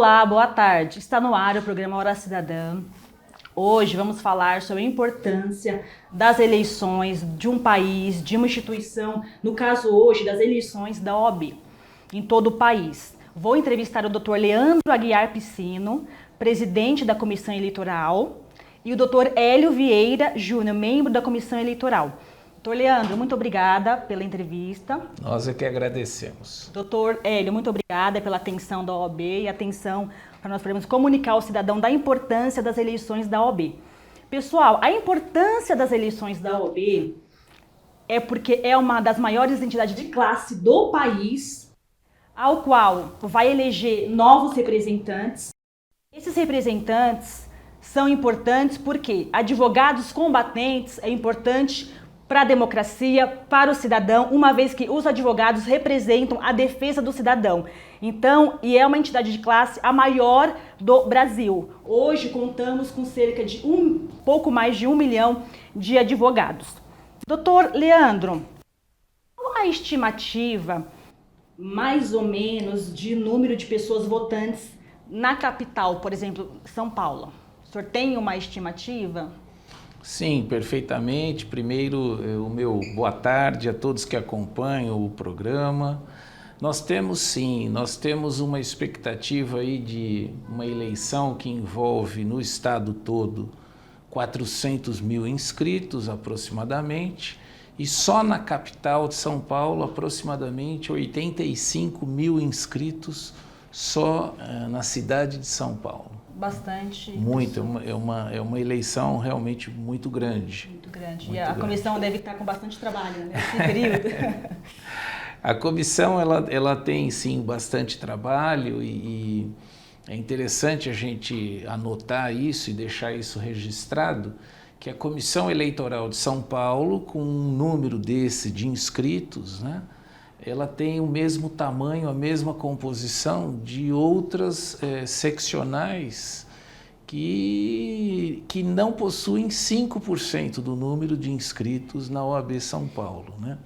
Olá, boa tarde. Está no ar o programa Hora Cidadã. Hoje vamos falar sobre a importância das eleições de um país, de uma instituição, no caso hoje das eleições da OAB, em todo o país. Vou entrevistar o Dr. Leandro Aguiar Piscino, presidente da Comissão Eleitoral, e o Dr. Hélio Vieira Júnior, membro da Comissão Eleitoral. Dr. Leandro, muito obrigada pela entrevista. Nós é que agradecemos. Dr. Hélio, muito obrigada pela atenção da OAB e atenção para nós podermos comunicar ao cidadão da importância das eleições da OAB. Pessoal, a importância das eleições da OAB é porque é uma das maiores entidades de classe do país, ao qual vai eleger novos representantes. Esses representantes são importantes porque advogados combatentes é importante para a democracia, para o cidadão, uma vez que os advogados representam a defesa do cidadão. Então, e é uma entidade de classe a maior do Brasil. Hoje contamos com cerca de pouco mais de 1 milhão de advogados. Doutor Leandro, qual a estimativa, mais ou menos, de número de pessoas votantes na capital, por exemplo, São Paulo? O senhor tem uma estimativa? Sim, perfeitamente. Primeiro, o meu boa tarde a todos que acompanham o programa. Nós temos uma expectativa aí de uma eleição que envolve no estado todo 400 mil inscritos aproximadamente e só na capital de São Paulo aproximadamente 85 mil inscritos só na cidade de São Paulo. Bastante. Muito, é uma eleição realmente muito grande. Muito grande. Muito e a grande. Comissão deve estar com bastante trabalho nesse período. A comissão ela tem sim bastante trabalho e é interessante a gente anotar isso e deixar isso registrado, que a Comissão Eleitoral de São Paulo, com um número desse de inscritos, né, ela tem o mesmo tamanho, a mesma composição de outras seccionais que não possuem 5% do número de inscritos na OAB São Paulo, né?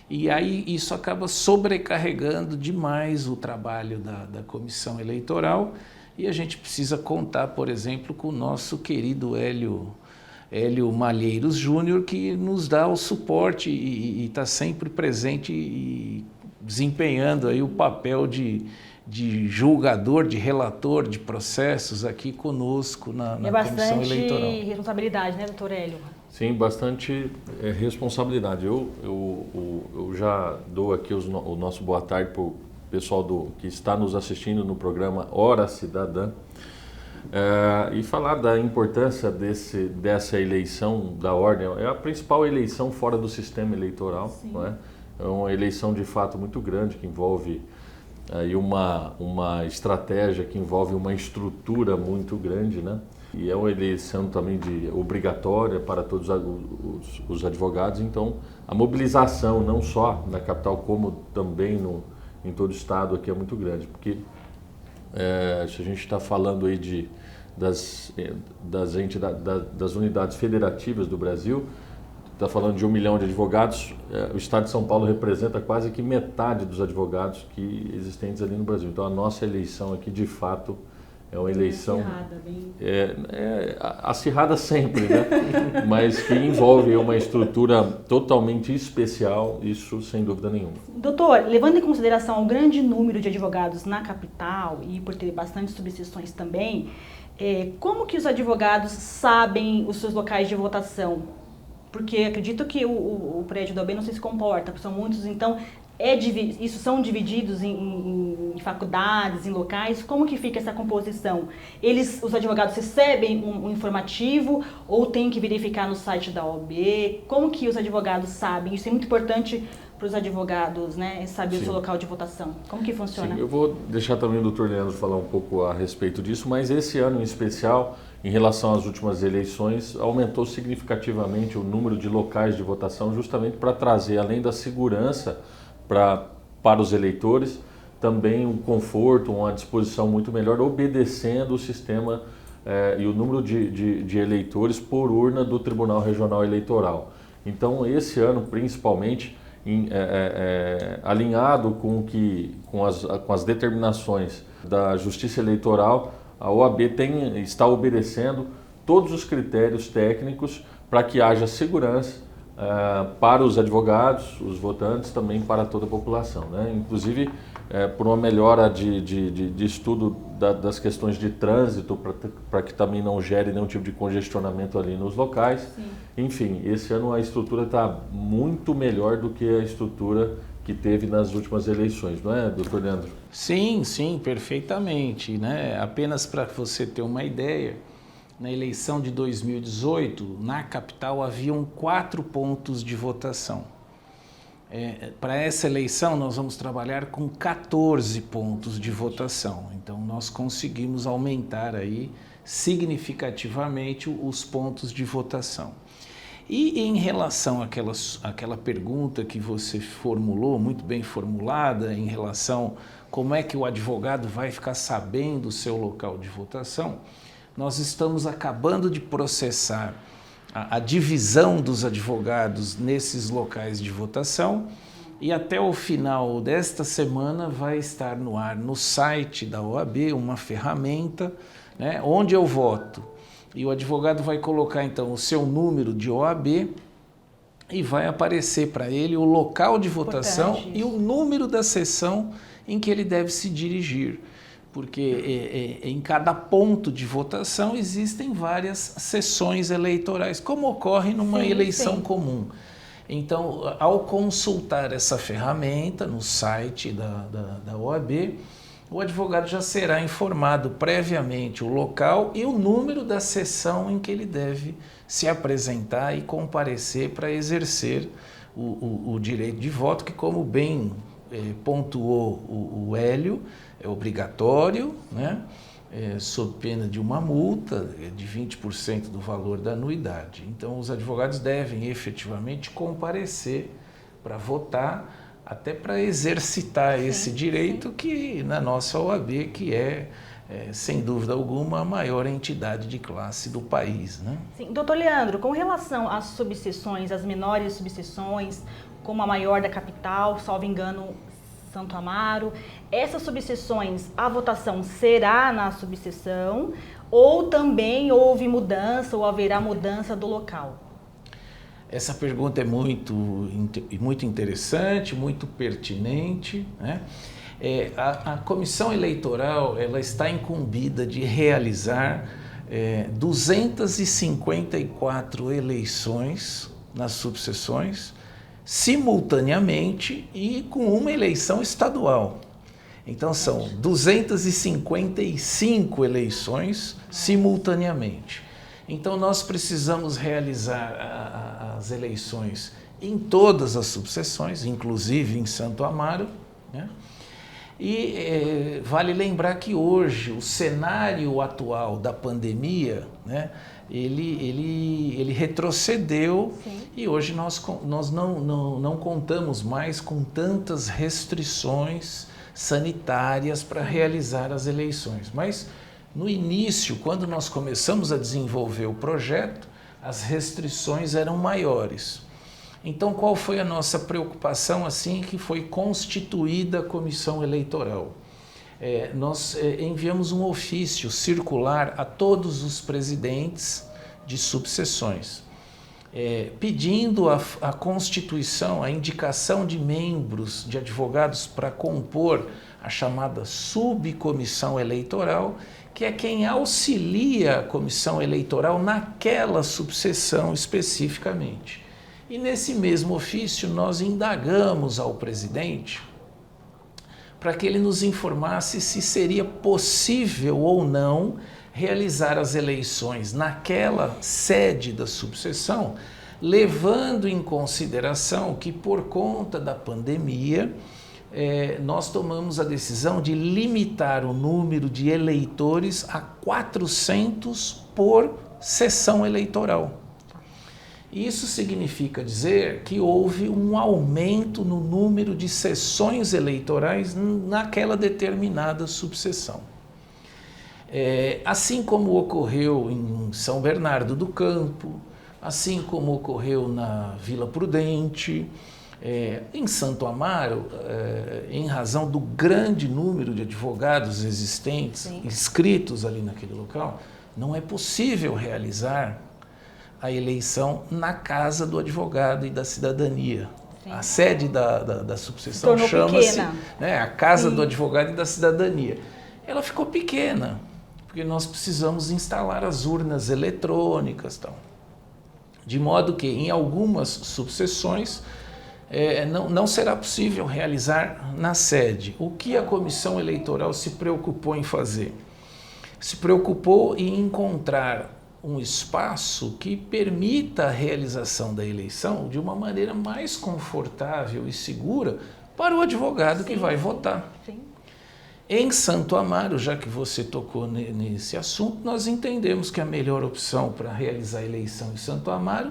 E aí isso acaba sobrecarregando demais o trabalho da Comissão Eleitoral e a gente precisa contar, por exemplo, com o nosso querido Hélio Malheiros Júnior, que nos dá o suporte e está sempre presente e desempenhando aí o papel de julgador, de relator de processos aqui conosco na Comissão Eleitoral. É bastante responsabilidade, né, doutor Hélio? Sim, bastante responsabilidade. Eu já dou aqui o nosso boa tarde para o pessoal que está nos assistindo no programa Hora Cidadã. E falar da importância dessa eleição da ordem. É a principal eleição fora do sistema eleitoral, não é? É uma eleição de fato muito grande que envolve aí uma estratégia, que envolve uma estrutura muito grande, né? E é uma eleição também obrigatória para todos os advogados. Então a mobilização não só na capital como também em todo o estado aqui é muito grande, porque se a gente está falando aí das unidades federativas do Brasil, está falando de 1 milhão de advogados, o estado de São Paulo representa quase que metade dos advogados existentes ali no Brasil. Então a nossa eleição aqui de fato é uma eleição acirrada sempre, né? Mas que envolve uma estrutura totalmente especial, isso sem dúvida nenhuma. Doutor, levando em consideração o grande número de advogados na capital e por ter bastante subseções também, como que os advogados sabem os seus locais de votação? Porque acredito que o prédio da OAB não se comporta, são muitos, então isso são divididos em faculdades, em locais. Como que fica essa composição? Os advogados recebem um informativo ou tem que verificar no site da OAB? Como que os advogados sabem? Isso é muito importante para os advogados, né, saber o seu local de votação. Como que funciona? Sim, eu vou deixar também o Dr. Leandro falar um pouco a respeito disso, mas esse ano em especial, em relação às últimas eleições, aumentou significativamente o número de locais de votação, justamente para trazer, além da segurança para os eleitores, também um conforto, uma disposição muito melhor, obedecendo o sistema e o número de eleitores por urna do Tribunal Regional Eleitoral. Então, esse ano, principalmente, alinhado com as determinações da Justiça Eleitoral, a OAB está obedecendo todos os critérios técnicos para que haja segurança para os advogados, os votantes, também para toda a população, né? Inclusive por uma melhora de estudo das questões de trânsito, para que também não gere nenhum tipo de congestionamento ali nos locais. Sim. Enfim, esse ano a estrutura está muito melhor do que a estrutura que teve nas últimas eleições, não é, doutor Leandro? Sim, sim, perfeitamente, né? Apenas para você ter uma ideia, na eleição de 2018, na capital haviam 4 pontos de votação. Para essa eleição nós vamos trabalhar com 14 pontos de votação, então nós conseguimos aumentar aí significativamente os pontos de votação. E em relação àquela pergunta que você formulou, muito bem formulada, em relação como é que o advogado vai ficar sabendo o seu local de votação, nós estamos acabando de processar a divisão dos advogados nesses locais de votação e até o final desta semana vai estar no ar no site da OAB uma ferramenta, né, onde eu voto. E o advogado vai colocar então o seu número de OAB e vai aparecer para ele o local de votação e o número da sessão em que ele deve se dirigir. Porque em cada ponto de votação existem várias sessões eleitorais, como ocorre numa eleição comum. Então, ao consultar essa ferramenta no site da OAB, o advogado já será informado previamente o local e o número da sessão em que ele deve se apresentar e comparecer para exercer o direito de voto, que, como bem pontuou o Hélio, é obrigatório, né? Sob pena de uma multa de 20% do valor da anuidade. Então, os advogados devem efetivamente comparecer para votar, até para exercitar esse direito que na nossa OAB, que sem dúvida alguma, a maior entidade de classe do país, né? Sim. Doutor Leandro, com relação às subseções, as menores subseções, como a maior da capital, salvo engano, Santo Amaro, essas subseções, a votação será na subseção ou também houve mudança ou haverá mudança do local? Essa pergunta é muito interessante, muito pertinente, né? A comissão eleitoral ela está incumbida de realizar 254 eleições nas subseções, simultaneamente e com uma eleição estadual. Então são 255 eleições simultaneamente. Então nós precisamos realizar as eleições em todas as subseções, inclusive em Santo Amaro, né? E vale lembrar que hoje o cenário atual da pandemia, né, ele retrocedeu. Sim. E hoje nós não contamos mais com tantas restrições sanitárias para realizar as eleições. Mas no início, quando nós começamos a desenvolver o projeto, as restrições eram maiores. Então, qual foi a nossa preocupação assim que foi constituída a comissão eleitoral? Nós enviamos um ofício circular a todos os presidentes de subseções, pedindo a constituição, a indicação de membros, de advogados para compor a chamada subcomissão eleitoral, que é quem auxilia a comissão eleitoral naquela subseção especificamente. E nesse mesmo ofício nós indagamos ao presidente para que ele nos informasse se seria possível ou não realizar as eleições naquela sede da subseção, levando em consideração que por conta da pandemia nós tomamos a decisão de limitar o número de eleitores a 400 por sessão eleitoral. Isso significa dizer que houve um aumento no número de sessões eleitorais naquela determinada subseção. Assim como ocorreu em São Bernardo do Campo, assim como ocorreu na Vila Prudente, Em Santo Amaro, em razão do grande número de advogados existentes, inscritos ali naquele local, não é possível realizar a eleição na casa do advogado e da cidadania. Sim. A sede da subseção chama-se, né, a Casa do Advogado e da Cidadania. Ela ficou pequena, porque nós precisamos instalar as urnas eletrônicas, tal. De modo que em algumas subseções não será possível realizar na sede. O que a comissão eleitoral se preocupou em fazer? Se preocupou em encontrar um espaço que permita a realização da eleição de uma maneira mais confortável e segura para o advogado que vai votar. Sim. Em Santo Amaro, já que você tocou nesse assunto, nós entendemos que a melhor opção para realizar a eleição em Santo Amaro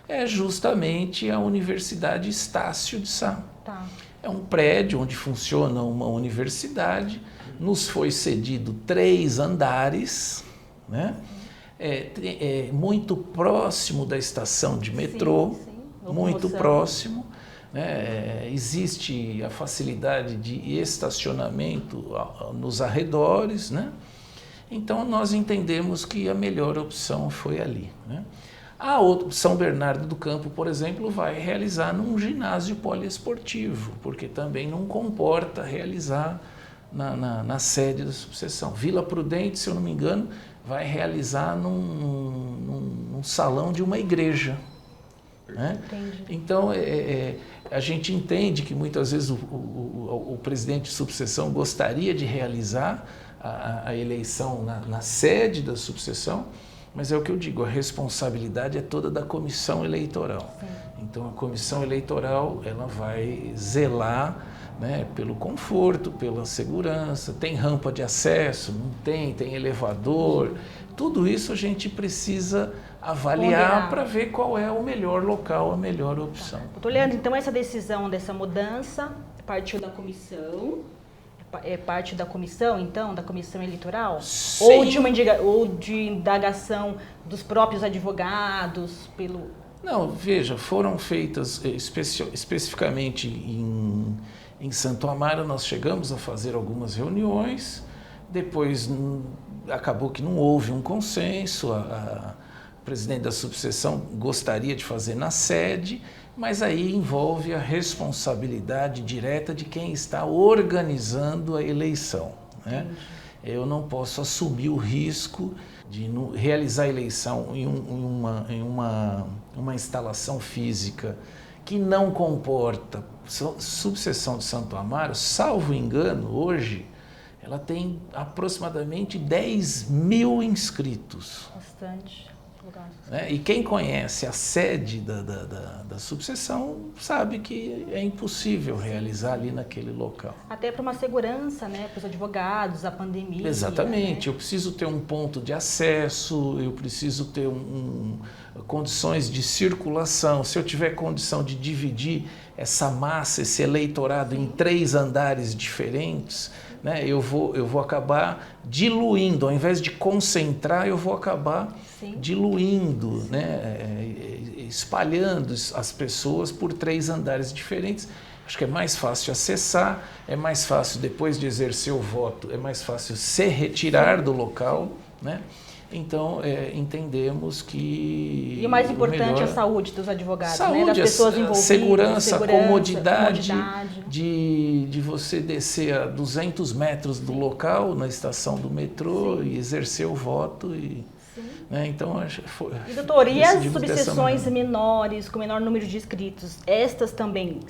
é justamente a Universidade Estácio de Sá. Tá. É um prédio onde funciona uma universidade, nos foi cedido 3 andares, né? Muito próximo da estação de metrô, muito próximo. Existe a facilidade de estacionamento nos arredores, né? Então nós entendemos que a melhor opção foi ali, né? A outra, São Bernardo do Campo, por exemplo, vai realizar num ginásio poliesportivo, porque também não comporta realizar na sede da subseção. Vila Prudente, se eu não me engano, vai realizar num salão de uma igreja. Né? Então, a gente entende que muitas vezes o presidente de subseção gostaria de realizar a eleição na sede da subseção, mas é o que eu digo, a responsabilidade é toda da comissão eleitoral. Sim. Então, a comissão eleitoral ela vai zelar, né, pelo conforto, pela segurança, tem rampa de acesso, não tem elevador, tudo isso a gente precisa avaliar para ver qual é o melhor local, a melhor opção. Doutor Leandro, então essa decisão dessa mudança partiu da comissão, parte da comissão, então, da comissão eleitoral? Sim. Ou de indagação dos próprios advogados pelo... Não, veja, foram feitas especificamente em Santo Amaro, nós chegamos a fazer algumas reuniões, depois acabou que não houve um consenso, a presidente da subseção gostaria de fazer na sede, mas aí envolve a responsabilidade direta de quem está organizando a eleição, né? Eu não posso assumir o risco de realizar a eleição em uma instalação física que não comporta. Subseção de Santo Amaro, salvo engano, hoje, ela tem aproximadamente 10 mil inscritos. Bastante. Né? E quem conhece a sede da subseção sabe que é impossível realizar ali naquele local. Até para uma segurança, né, para os advogados, a pandemia. Exatamente, né? Eu preciso ter um ponto de acesso, eu preciso ter condições de circulação. Se eu tiver condição de dividir essa massa, esse eleitorado em 3 andares diferentes, né, eu vou acabar diluindo, ao invés de concentrar, eu vou acabar diluindo, né, espalhando as pessoas por 3 andares diferentes. Acho que é mais fácil acessar, é mais fácil, depois de exercer o voto, é mais fácil se retirar do local, né? Então, entendemos que... E o mais importante é a saúde dos advogados, saúde, né? Das pessoas envolvidas. Segurança, comodidade. De você descer a 200 metros do local, na estação do metrô, e exercer o voto. Né? Então, e doutor, e as subseções menores, com menor número de inscritos, estas também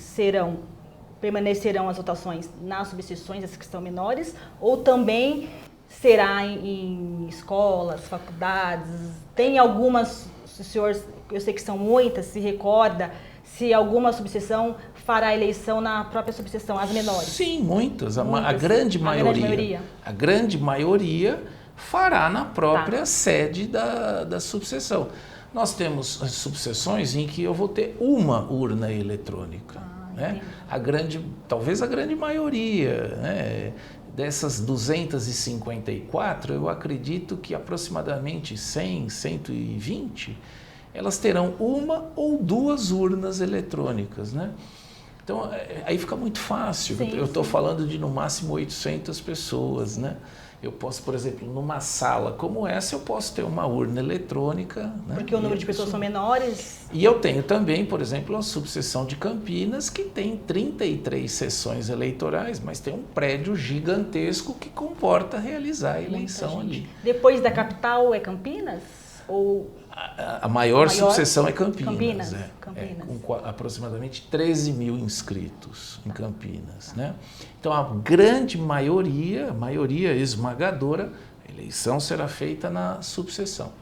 permanecerão as votações nas subseções, as que são menores, ou também... será em escolas, faculdades? Tem algumas, o senhor, eu sei que são muitas, se recorda, se alguma subseção fará a eleição na própria subseção, as menores? Sim, muitas. A grande maioria. A grande maioria fará na própria sede da subseção. Nós temos subseções em que eu vou ter uma urna eletrônica. Né? Talvez a grande maioria, né? Dessas 254, eu acredito que aproximadamente 100, 120, elas terão uma ou 2 urnas eletrônicas, né? Então, aí fica muito fácil. Sim, eu estou sim. falando de no máximo 800 pessoas, né? Eu posso, por exemplo, numa sala como essa, eu posso ter uma urna eletrônica. Né? Porque o número de pessoas são menores. E eu tenho também, por exemplo, a subseção de Campinas, que tem 33 sessões eleitorais, mas tem um prédio gigantesco que comporta realizar a eleição ali. Depois da capital é Campinas? Ou A maior subseção é Campinas. Campinas. Com aproximadamente 13 mil inscritos em Campinas. Né? Então, a grande maioria esmagadora, a eleição será feita na subseção.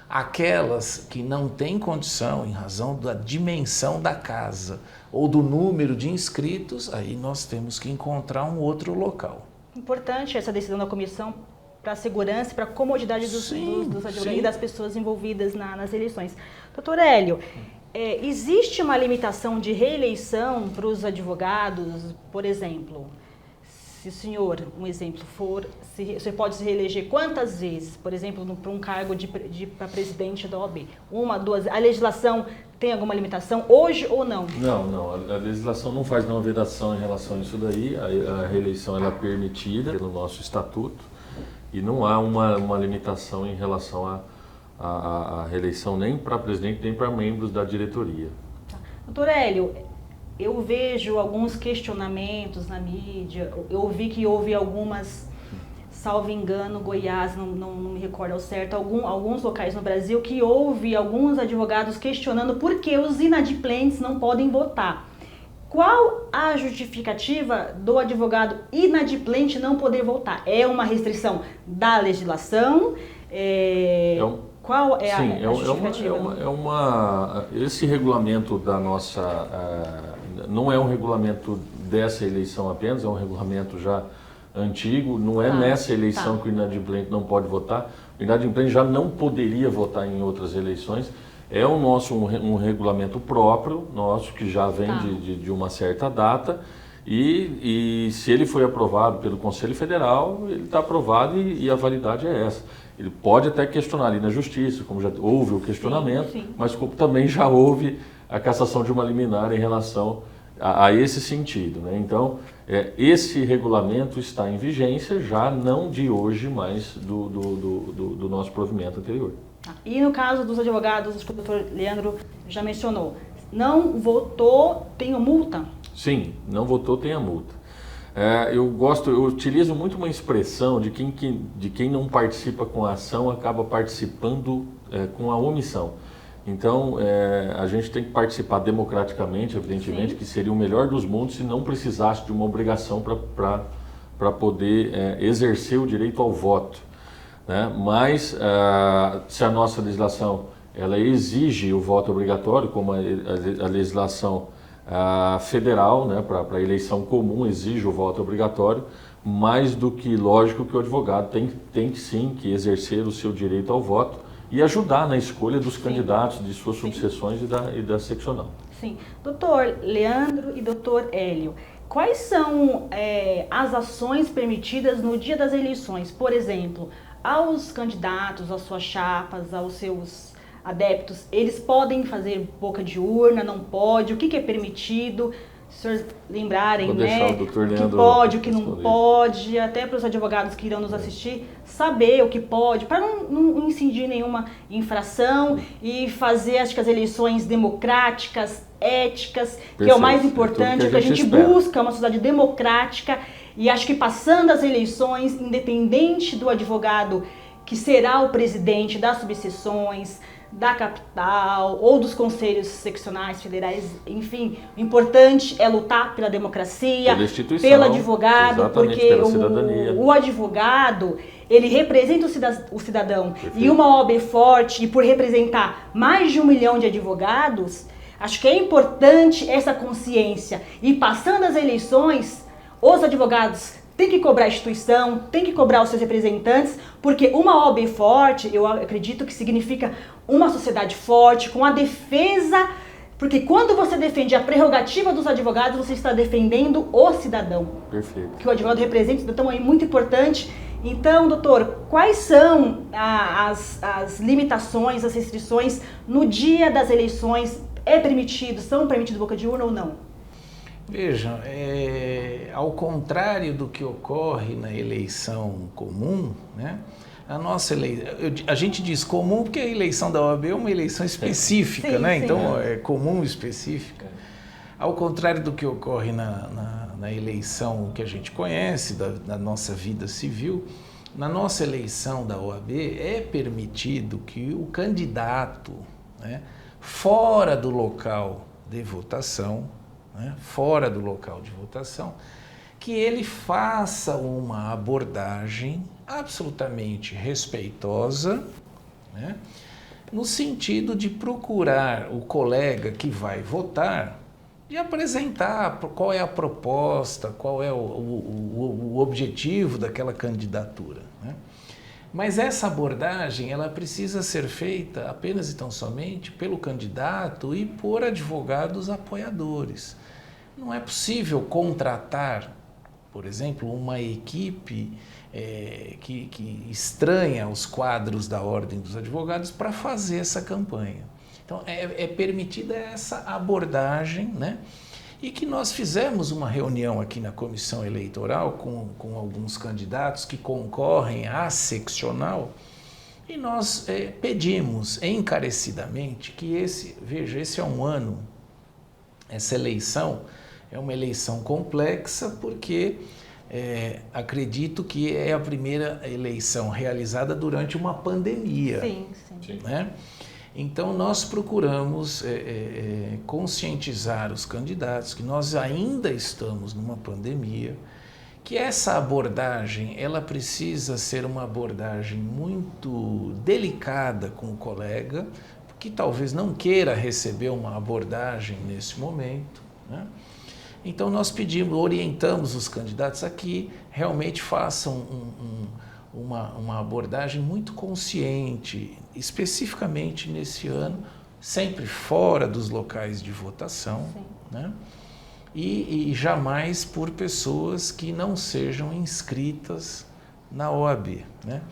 Aquelas que não têm condição, em razão da dimensão da casa ou do número de inscritos, aí nós temos que encontrar um outro local. Importante essa decisão da comissão para a segurança e para a comodidade dos advogados e das pessoas envolvidas nas eleições. Doutor Hélio, existe uma limitação de reeleição para os advogados? Por exemplo, se o senhor, um exemplo, você pode se reeleger quantas vezes? Por exemplo, para um cargo para presidente da OAB? Uma, duas? A legislação tem alguma limitação hoje ou não? Não. A legislação não faz nenhuma vedação em relação a isso daí. A reeleição ela é permitida pelo nosso estatuto. E não há uma limitação em relação à reeleição nem para presidente, nem para membros da diretoria. Doutor Hélio, eu vejo alguns questionamentos na mídia, eu vi que houve algumas, salvo engano, Goiás, não me recordo ao certo, alguns locais no Brasil que houve alguns advogados questionando por que os inadimplentes não podem votar. Qual a justificativa do advogado inadimplente não poder votar? É uma restrição da legislação? Qual é a justificativa? Esse regulamento da nossa... não é um regulamento dessa eleição apenas, é um regulamento já antigo. Não é nessa eleição que o inadimplente não pode votar. O inadimplente já não poderia votar em outras eleições. É um regulamento próprio nosso, que já vem de uma certa data, e se ele foi aprovado pelo Conselho Federal, ele está aprovado e a validade é essa. Ele pode até questionar ali na Justiça, como já houve o questionamento, mas como também já houve a cassação de uma liminar em relação a esse sentido. Né? Então, esse regulamento está em vigência já não de hoje, mas do nosso provimento anterior. E no caso dos advogados, acho que o doutor Leandro já mencionou, não votou, tem multa? Sim, não votou, tem a multa. Eu utilizo muito uma expressão de quem não participa com a ação acaba participando com a omissão. Então, a gente tem que participar democraticamente, evidentemente, que seria o melhor dos mundos se não precisasse de uma obrigação para poder exercer o direito ao voto. Né? Mas se a nossa legislação ela exige o voto obrigatório, como a legislação federal, né, para a eleição comum exige o voto obrigatório, mais do que lógico que o advogado tem sim que exercer o seu direito ao voto e ajudar na escolha dos candidatos de suas subseções e da seccional. Sim. Doutor Leandro e doutor Hélio, quais são as ações permitidas no dia das eleições? Por exemplo, aos candidatos, às suas chapas, aos seus adeptos, eles podem fazer boca de urna, não pode? O que é permitido? Se os senhores lembrarem, né? O que pode, o que não pode, até para os advogados que irão nos assistir, saber o que pode, para não incidir nenhuma infração e fazer, acho que as eleições democráticas, éticas, que é o mais importante, que a gente busca uma sociedade democrática. E acho que passando as eleições, independente do advogado que será o presidente das subseções, da capital ou dos conselhos seccionais, federais, enfim, o importante é lutar pela democracia, pelo advogado, porque o advogado, ele representa o cidadão. Perfeito. E uma OAB forte, e por representar mais de 1 milhão de advogados, acho que é importante essa consciência. E passando as eleições, os advogados têm que cobrar a instituição, têm que cobrar os seus representantes, porque uma OAB forte, eu acredito que significa uma sociedade forte, com a defesa, porque quando você defende a prerrogativa dos advogados, você está defendendo o cidadão. Perfeito. Que o advogado representa, o cidadão é muito importante. Então, doutor, quais são as limitações, as restrições no dia das eleições? São permitidos boca de urna ou não? Vejam, ao contrário do que ocorre na eleição comum, né? A gente diz comum porque a eleição da OAB é uma eleição específica, né? Sim. Então é comum específica. Ao contrário do que ocorre na eleição que a gente conhece, da nossa vida civil, na nossa eleição da OAB é permitido que o candidato, né, fora do local de votação, né, que ele faça uma abordagem absolutamente respeitosa, né, no sentido de procurar o colega que vai votar e apresentar qual é a proposta, qual é o objetivo daquela candidatura, né? Mas essa abordagem ela precisa ser feita apenas e tão somente pelo candidato e por advogados apoiadores. Não é possível contratar, por exemplo, uma equipe que estranha os quadros da Ordem dos Advogados para fazer essa campanha. Então, é permitida essa abordagem, né? E que nós fizemos uma reunião aqui na comissão eleitoral com alguns candidatos que concorrem à seccional e nós pedimos encarecidamente que esse é um ano, essa eleição é uma eleição complexa porque acredito que é a primeira eleição realizada durante uma pandemia. Sim. Né? Então, nós procuramos conscientizar os candidatos que nós ainda estamos numa pandemia, que essa abordagem ela precisa ser uma abordagem muito delicada com o colega, que talvez não queira receber uma abordagem nesse momento, né? Então, nós orientamos os candidatos a que realmente façam uma abordagem muito consciente, especificamente nesse ano, sempre fora dos locais de votação, né? E jamais por pessoas que não sejam inscritas na OAB, né?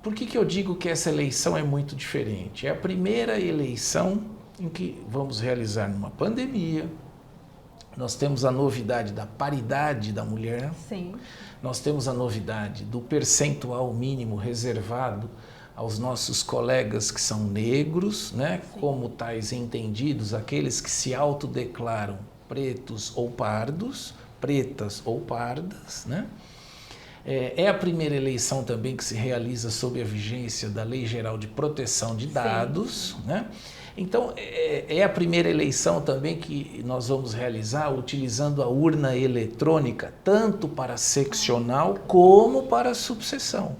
Por que eu digo que essa eleição é muito diferente? É a primeira eleição em que vamos realizar numa pandemia. Nós temos a novidade da paridade da mulher. Sim. Nós temos a novidade do percentual mínimo reservado aos nossos colegas que são negros, né? Como tais entendidos, aqueles que se autodeclaram pretos ou pardos, pretas ou pardas, né? É a primeira eleição também que se realiza sob a vigência da Lei Geral de Proteção de Dados, né? Então, é a primeira eleição também que nós vamos realizar utilizando a urna eletrônica, tanto para seccional como para subseção.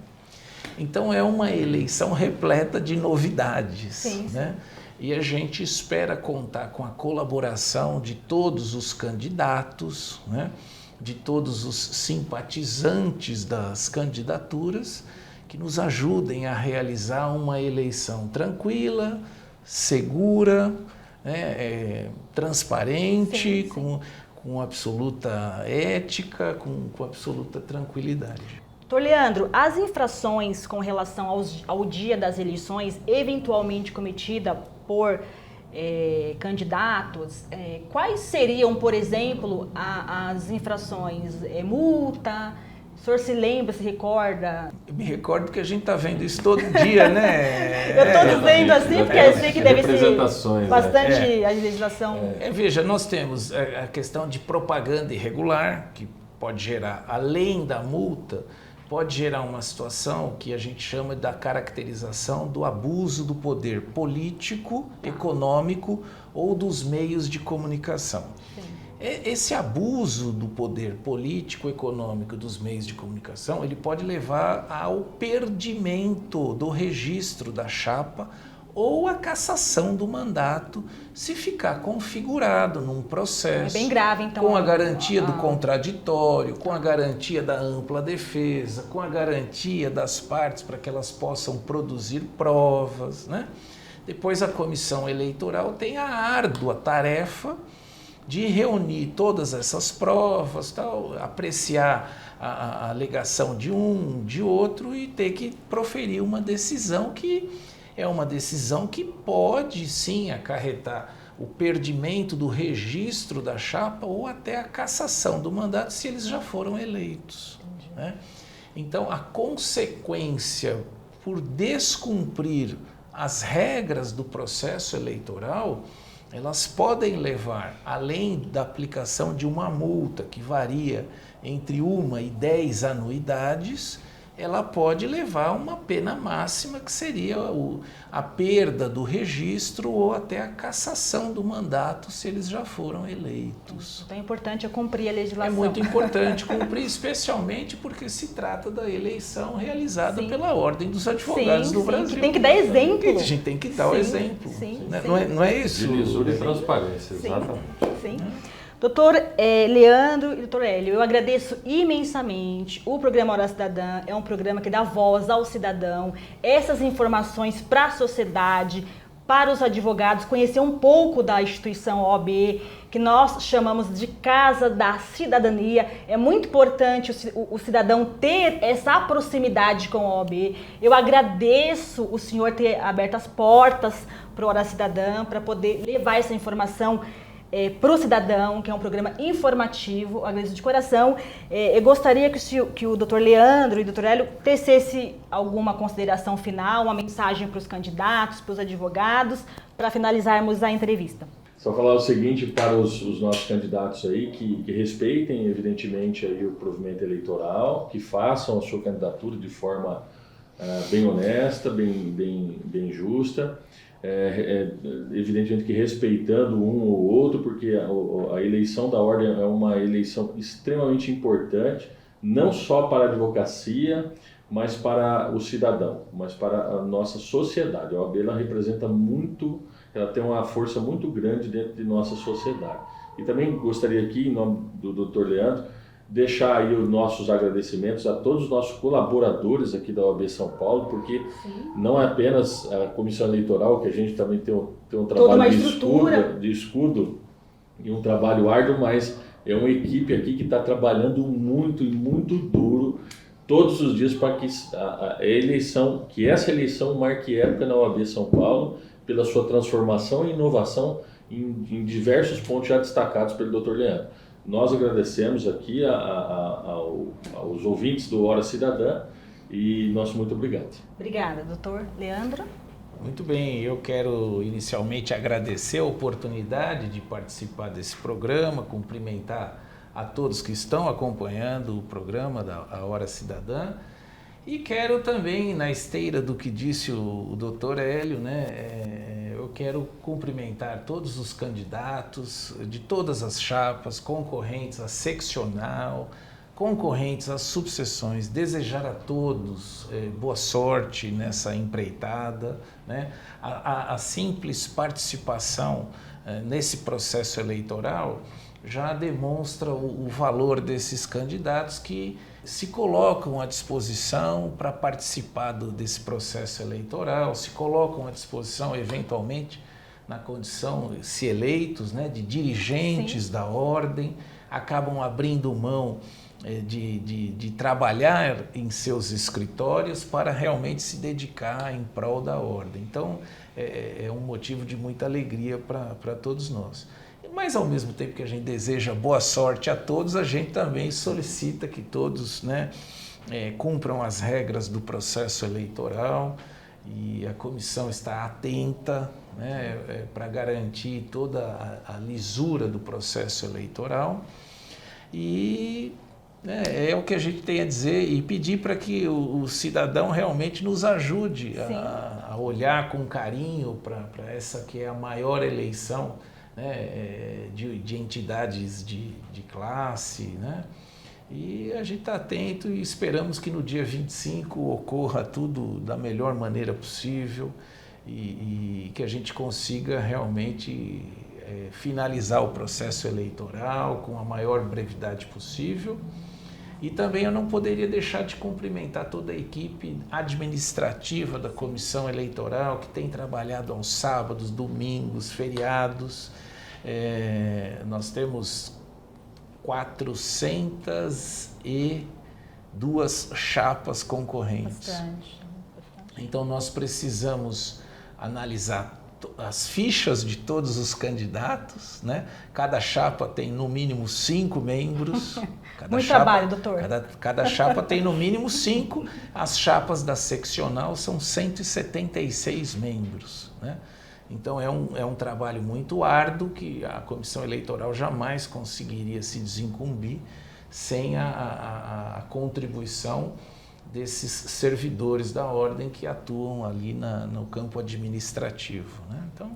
Então, é uma eleição repleta de novidades, né? E a gente espera contar com a colaboração de todos os candidatos, né? De todos os simpatizantes das candidaturas, que nos ajudem a realizar uma eleição tranquila, segura, né, transparente, com absoluta ética, com absoluta tranquilidade. Doutor Leandro, as infrações com relação ao dia das eleições, eventualmente cometida por candidatos, quais seriam, por exemplo, as infrações? Multa? O senhor se lembra, se recorda? Eu me recordo que a gente está vendo isso todo dia, né? Eu estou dizendo assim porque eu sei que deve ser bastante a legislação. Veja, nós temos a questão de propaganda irregular, que pode gerar, além da multa, pode gerar uma situação que a gente chama da caracterização do abuso do poder político, econômico ou dos meios de comunicação. Sim. Esse abuso do poder político, econômico dos meios de comunicação, ele pode levar ao perdimento do registro da chapa ou a cassação do mandato se ficar configurado num processo. É bem grave, então. Com a garantia do contraditório, com a garantia da ampla defesa, com a garantia das partes para que elas possam produzir provas, né? Depois a comissão eleitoral tem a árdua tarefa de reunir todas essas provas, tal, apreciar a alegação de um, de outro e ter que proferir uma decisão que é uma decisão que pode sim acarretar o perdimento do registro da chapa ou até a cassação do mandato se eles já foram eleitos, né? Então, a consequência por descumprir as regras do processo eleitoral, elas podem levar, além da aplicação de uma multa que varia entre 1 e 10 anuidades, ela pode levar a uma pena máxima, que seria a perda do registro ou até a cassação do mandato, se eles já foram eleitos. Então é importante cumprir a legislação. É muito importante cumprir, especialmente porque se trata da eleição realizada pela Ordem dos Advogados do Brasil. Que tem que dar exemplo. A gente tem que dar o exemplo. Né? Não é isso? De lisura e transparência, exatamente. Sim. Doutor Leandro e doutor Hélio, eu agradeço imensamente. O programa Hora Cidadã é um programa que dá voz ao cidadão, essas informações para a sociedade, para os advogados, conhecer um pouco da instituição OAB, que nós chamamos de Casa da Cidadania. É muito importante o cidadão ter essa proximidade com a OAB. Eu agradeço o senhor ter aberto as portas para o Hora Cidadã, para poder levar essa informação para o cidadão, que é um programa informativo. Agradeço de coração. Eu gostaria que o doutor Leandro e o doutor Hélio tecesse alguma consideração final, uma mensagem para os candidatos, para os advogados, para finalizarmos a entrevista. Só falar o seguinte para os nossos candidatos aí, que respeitem evidentemente aí o provimento eleitoral, que façam a sua candidatura de forma bem honesta, bem justa. Evidentemente que respeitando um ou outro, porque a eleição da ordem é uma eleição extremamente importante, não só para a advocacia, mas para o cidadão, mas para a nossa sociedade. A OAB ela representa muito, ela tem uma força muito grande dentro de nossa sociedade. E também gostaria aqui, em nome do Dr. Leandro, deixar aí os nossos agradecimentos a todos os nossos colaboradores aqui da OAB São Paulo, porque não é apenas a comissão eleitoral, que a gente também tem um trabalho de escudo e um trabalho árduo, mas é uma equipe aqui que está trabalhando muito e muito duro todos os dias para que essa eleição marque época na OAB São Paulo, pela sua transformação e inovação em diversos pontos já destacados pelo Dr. Leandro. Nós agradecemos aqui aos ouvintes do Hora Cidadã e nosso muito obrigado. Obrigada, doutor Leandro. Muito bem, eu quero inicialmente agradecer a oportunidade de participar desse programa, cumprimentar a todos que estão acompanhando o programa da Hora Cidadã e quero também, na esteira do que disse o doutor Hélio, eu quero cumprimentar todos os candidatos de todas as chapas, concorrentes à seccional, concorrentes às subseções, desejar a todos boa sorte nessa empreitada, né? A simples participação nesse processo eleitoral já demonstra o valor desses candidatos que se colocam à disposição para participar desse processo eleitoral, se colocam à disposição eventualmente na condição, se eleitos, de dirigentes da ordem, acabam abrindo mão de trabalhar em seus escritórios para realmente se dedicar em prol da ordem. Então, é um motivo de muita alegria para todos nós. Mas, ao mesmo tempo que a gente deseja boa sorte a todos, a gente também solicita que todos cumpram as regras do processo eleitoral e a comissão está atenta para garantir toda a lisura do processo eleitoral. E é o que a gente tem a dizer e pedir para que o cidadão realmente nos ajude a olhar com carinho para essa que é a maior eleição de entidades de classe, E a gente está atento e esperamos que no dia 25 ocorra tudo da melhor maneira possível e que a gente consiga realmente finalizar o processo eleitoral com a maior brevidade possível. E também eu não poderia deixar de cumprimentar toda a equipe administrativa da comissão eleitoral que tem trabalhado aos sábados, domingos, feriados. Nós temos 402 chapas concorrentes. Bastante. Então nós precisamos analisar as fichas de todos os candidatos, né? Cada chapa tem no mínimo 5 membros. Muito trabalho, doutor. Cada chapa tem no mínimo 5. As chapas da seccional são 176 membros, né? Então é um trabalho muito árduo que a comissão eleitoral jamais conseguiria se desincumbir sem a contribuição desses servidores da ordem que atuam ali no campo administrativo, né? Então,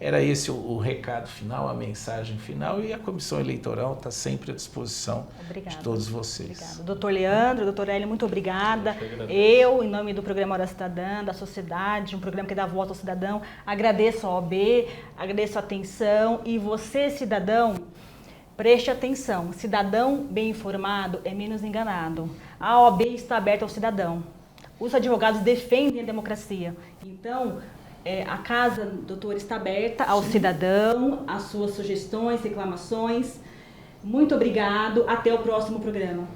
era esse o recado final, a mensagem final, e a comissão eleitoral está sempre à disposição de todos vocês. Obrigada. Doutor Leandro, doutor Hélio, muito obrigada. Eu, em nome do programa Hora Cidadã, da sociedade, um programa que dá voz ao cidadão, agradeço a OAB, agradeço a atenção, e você, cidadão, preste atenção, cidadão bem informado é menos enganado. A OAB está aberta ao cidadão. Os advogados defendem a democracia. Então, a casa, doutor, está aberta ao cidadão, às suas sugestões, reclamações. Muito obrigado. Até o próximo programa.